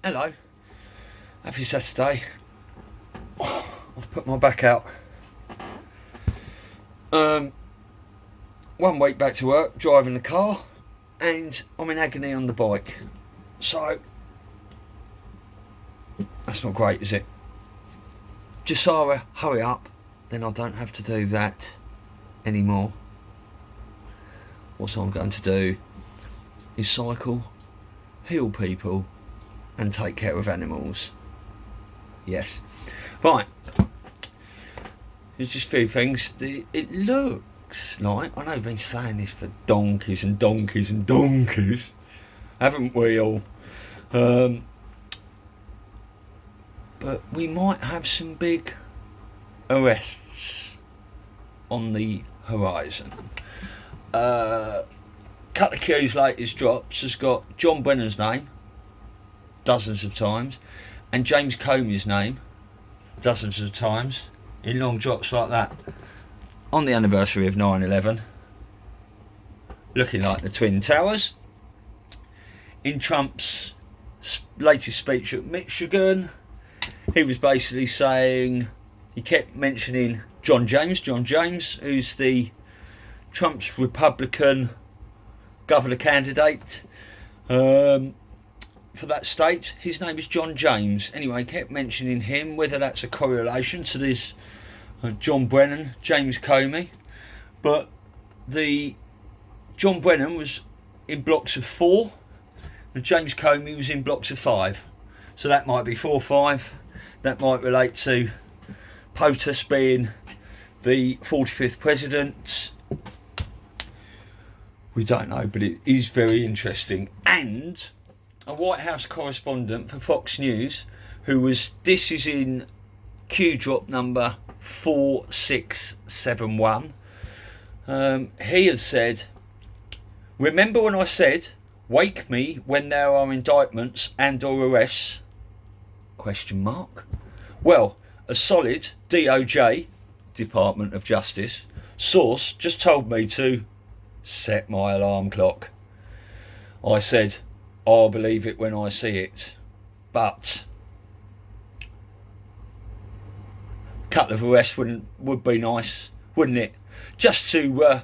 Hello, happy Saturday. I've put my back out. 1 week back to work, driving the car, and I'm in agony on the bike. So, that's not great, is it? Jasara, hurry up, then I don't have to do that anymore. What I'm going to do is cycle, heal people, and take care of animals. Yes. Right. There's just a few things. It looks like, I know I've been saying this for donkeys and donkeys and donkeys, haven't we all? But we might have some big arrests on the horizon. Cut the Q's latest drops has got John Brennan's name dozens of times and James Comey's name dozens of times in long drops like that on the anniversary of 9/11, looking like the Twin Towers. In Trump's latest speech at Michigan, he was basically saying, he kept mentioning John James, who's the Trump's Republican governor candidate for that state. His name is John James. Anyway, he kept mentioning him, whether that's a correlation to this John Brennan, James Comey. But the John Brennan was in blocks of 4, and James Comey was in blocks of 5. So that might be 4-5. That might relate to POTUS being the 45th president. We don't know, but it is very interesting. And a White House correspondent for Fox News, this is in Q drop number 4671. He has said, "Remember when I said, wake me when there are indictments and or arrests? Question mark. Well, a solid DOJ, Department of Justice, source just told me to set my alarm clock. I said, I'll believe it when I see it. But a couple of arrests would be nice, wouldn't it? Just to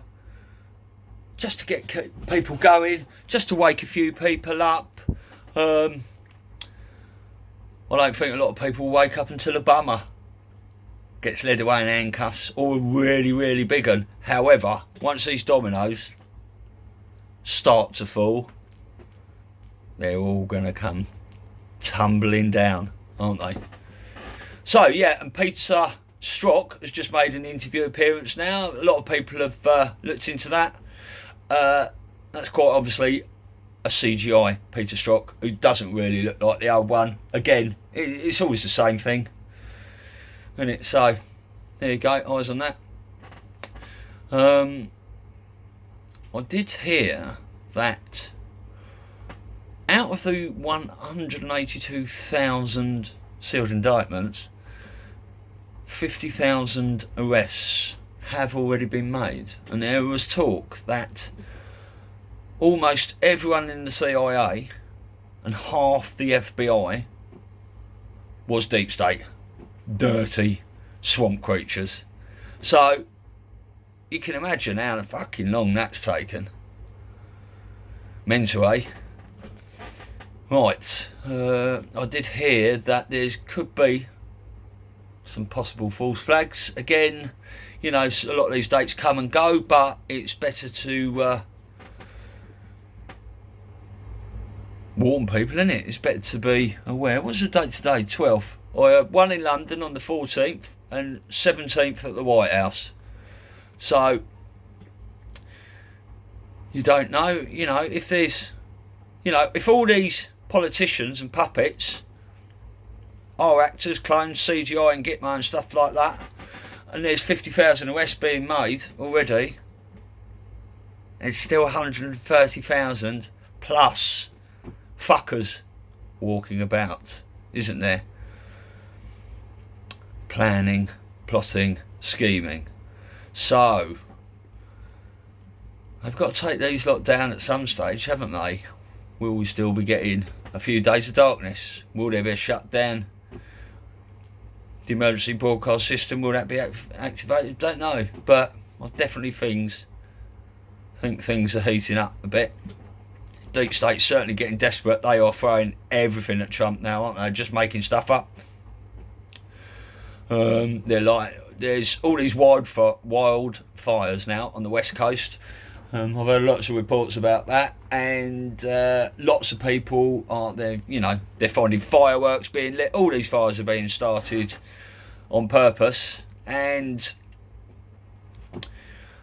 get people going, just to wake a few people up. I don't think a lot of people wake up until a bummer gets led away in handcuffs, or a really, really big one. However, once these dominoes start to fall, they're all going to come tumbling down, aren't they? So, yeah, and Peter Strzok has just made an interview appearance now. A lot of people have looked into that. That's quite obviously a CGI Peter Strzok, who doesn't really look like the old one. Again, it's always the same thing, isn't it? So, there you go, eyes on that. I did hear that out of the 182,000 sealed indictments, 50,000 arrests have already been made. And there was talk that almost everyone in the CIA and half the FBI was deep state, dirty swamp creatures. So you can imagine how fucking long that's taken. Mental, eh? Right, I did hear that there could be some possible false flags. Again, you know, a lot of these dates come and go, but it's better to warn people, isn't it? It's better to be aware. What's the date today? 12th. One in London on the 14th and 17th at the White House. So, you don't know, you know, if there's, you know, if all these politicians and puppets are actors, clones, CGI and Gitmo and stuff like that, and there's 50,000 arrests being made already, there's still 130,000 plus fuckers walking about, isn't there? Planning, plotting, scheming. So they've got to take these lot down at some stage, haven't they? Will we still be getting a few days of darkness? Will there be a shutdown? The emergency broadcast system, will that be activated? Don't know, but I definitely think things are heating up a bit. Deep State's certainly getting desperate. They are throwing everything at Trump now, aren't they? Just making stuff up. They're like, there's all these wildfires now on the west coast. I've heard lots of reports about that, and lots of people are there. You know, they're finding fireworks being lit. All these fires are being started on purpose, and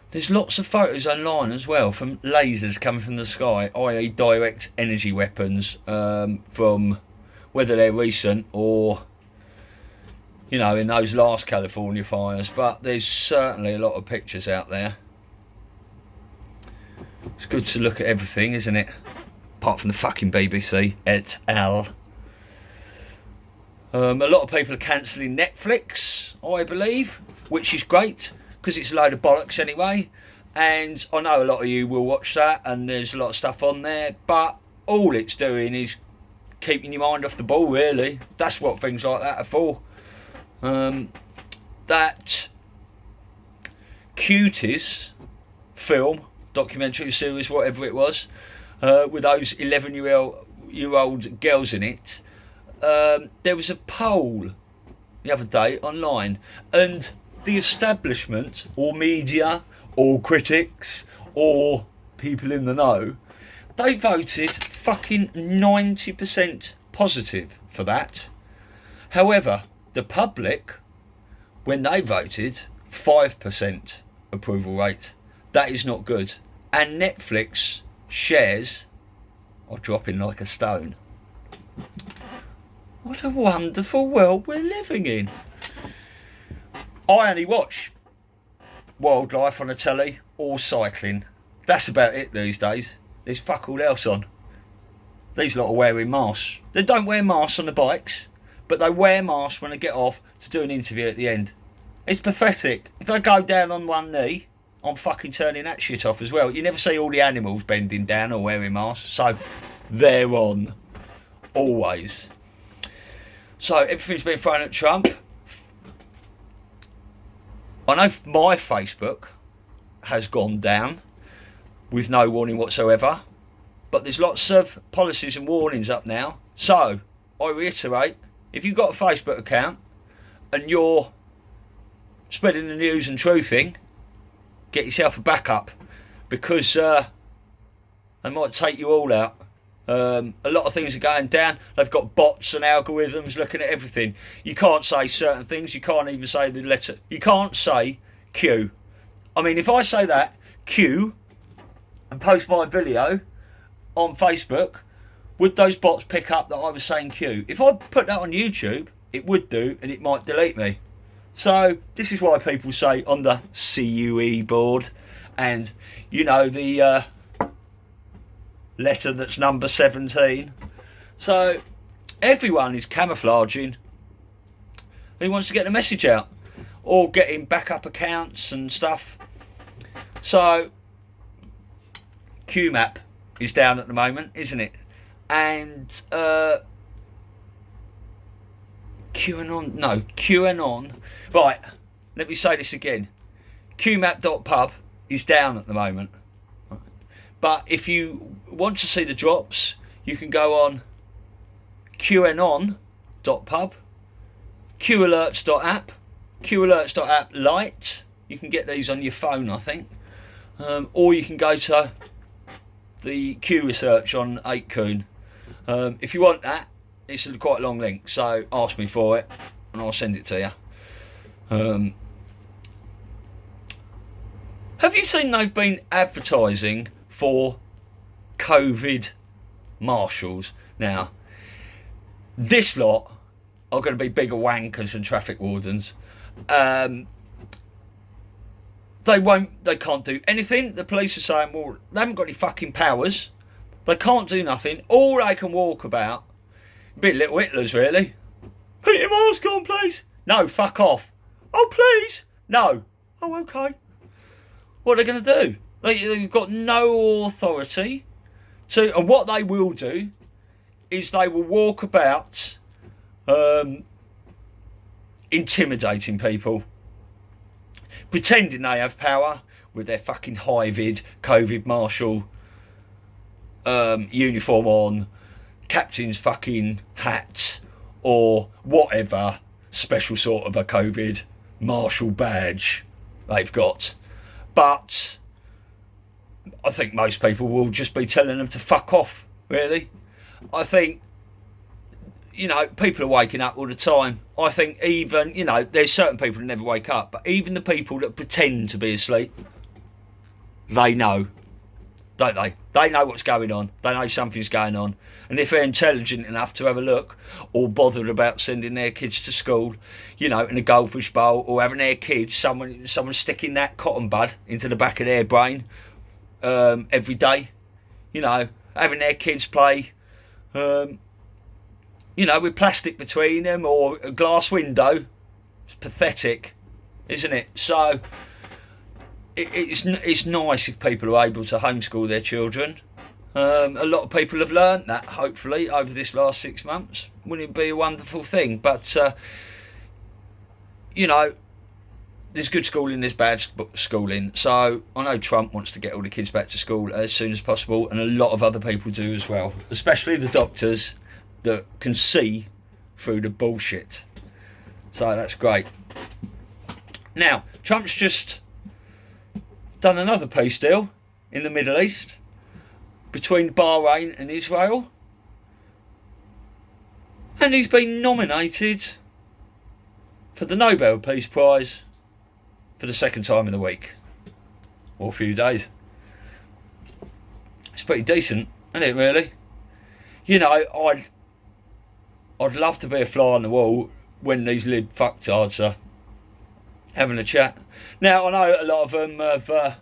there's lots of photos online as well from lasers coming from the sky, i.e. direct energy weapons, from whether they're recent or, you know, in those last California fires. But there's certainly a lot of pictures out there. It's good to look at everything, isn't it? Apart from the fucking BBC et al. A lot of people are cancelling Netflix, I believe, which is great, because it's a load of bollocks anyway. And I know a lot of you will watch that, and there's a lot of stuff on there, but all it's doing is keeping your mind off the ball, really. That's what things like that are for. That Cuties film, documentary series, whatever it was, with those 11-year-old girls in it, there was a poll the other day online, and the establishment or media or critics or people in the know, they voted fucking 90% positive for that. However, the public, when they voted, 5% approval rate. That is not good. And Netflix shares are dropping like a stone. What a wonderful world we're living in. I only watch wildlife on the telly or cycling. That's about it these days. There's fuck all else on. These lot are wearing masks. They don't wear masks on the bikes, but they wear masks when they get off to do an interview at the end. It's pathetic. If they go down on one knee, I'm fucking turning that shit off as well. You never see all the animals bending down or wearing masks, so they're on. Always. So everything's been thrown at Trump. I know my Facebook has gone down with no warning whatsoever, but there's lots of policies and warnings up now. So I reiterate, if you've got a Facebook account and you're spreading the news and truthing, get yourself a backup, because they might take you all out. A lot of things are going down. They've got bots and algorithms looking at everything. You can't say certain things. You can't even say the letter. You can't say Q. I mean, if I say that, Q, and post my video on Facebook, would those bots pick up that I was saying Q? If I put that on YouTube, it would do, and it might delete me. So this is why people say on the CUE board, and you know, the letter that's number 17. So everyone is camouflaging who wants to get the message out, or getting backup accounts and stuff. So QMAP is down at the moment, isn't it? And QAnon. Right, let me say this again. QMAP.pub is down at the moment. But if you want to see the drops, you can go on QAnon.pub, QAlerts.app, QAlerts.app Lite. You can get these on your phone, I think. Or you can go to the Q research on 8kun. If you want that, it's quite a long link, so ask me for it and I'll send it to you. Have you seen they've been advertising for COVID marshals? Now, this lot are going to be bigger wankers than traffic wardens. They can't do anything. The police are saying, well, they haven't got any fucking powers. They can't do nothing. All they can walk about, a bit little Hitlers really. Put your mask on, please. No, fuck off. Oh, please. No. Oh, okay. What are they going to do? They've got no authority So, and what they will do is they will walk about intimidating people, pretending they have power with their fucking high-vid COVID marshal uniform on, captain's fucking hat, or whatever special sort of a COVID marshal badge they've got. But I think most people will just be telling them to fuck off, really. I think, you know, people are waking up all the time. I think even, you know, there's certain people that never wake up, but even the people that pretend to be asleep, they know, don't they? They know what's going on. They know something's going on. And if they're intelligent enough to have a look, or bothered about sending their kids to school, you know, in a goldfish bowl, or having their kids, someone sticking that cotton bud into the back of their brain every day, you know, having their kids play, you know, with plastic between them or a glass window. It's pathetic, isn't it? So it's nice if people are able to homeschool their children. A lot of people have learnt that, hopefully, over this last 6 months. Wouldn't it be a wonderful thing? But, you know, there's good schooling, there's bad schooling. So I know Trump wants to get all the kids back to school as soon as possible, and a lot of other people do as well, especially the doctors that can see through the bullshit. So that's great. Now, Trump's just done another peace deal in the Middle East between Bahrain and Israel, and he's been nominated for the Nobel Peace Prize for the second time in a week or a few days. It's pretty decent, isn't it, really? You know, I'd love to be a fly on the wall when these lid fucktards are having a chat. Now, I know a lot of them have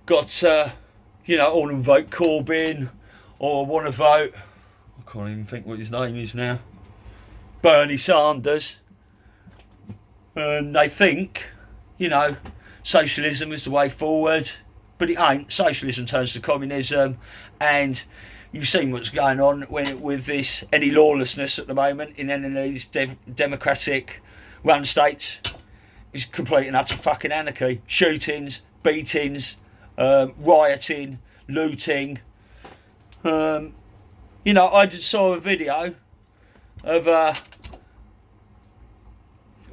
got, you know, all of them vote Corbyn or want to vote, I can't even think what his name is now, Bernie Sanders. And they think, you know, socialism is the way forward, but it ain't. Socialism turns to communism, and you've seen what's going on with this, any lawlessness at the moment in any of these democratic run states. It's complete and utter fucking anarchy. Shootings, beatings, rioting, looting. You know, I just saw a video of a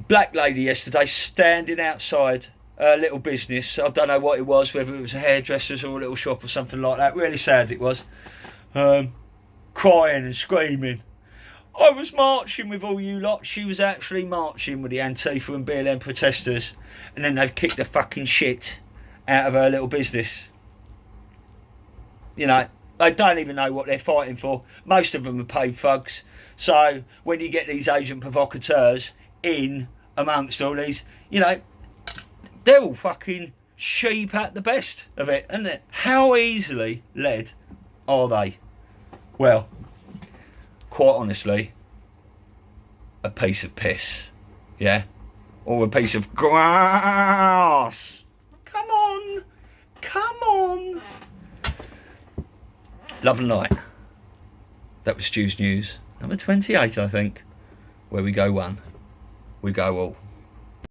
black lady yesterday standing outside a little business. I don't know what it was, whether it was a hairdresser's or a little shop or something like that. Really sad it was. Crying and screaming. I was marching with all you lot. She was actually marching with the Antifa and BLM protesters, and then they've kicked the fucking shit out of her little business. You know, they don't even know what they're fighting for. Most of them are paid thugs. So when you get these agent provocateurs in amongst all these, you know, they're all fucking sheep at the best of it, isn't it? How easily led are they? Well, quite honestly, a piece of piss, yeah? Or a piece of grass. Come on. Love and Light. That was Stu's News, number 28, I think. Where we go one, we go all.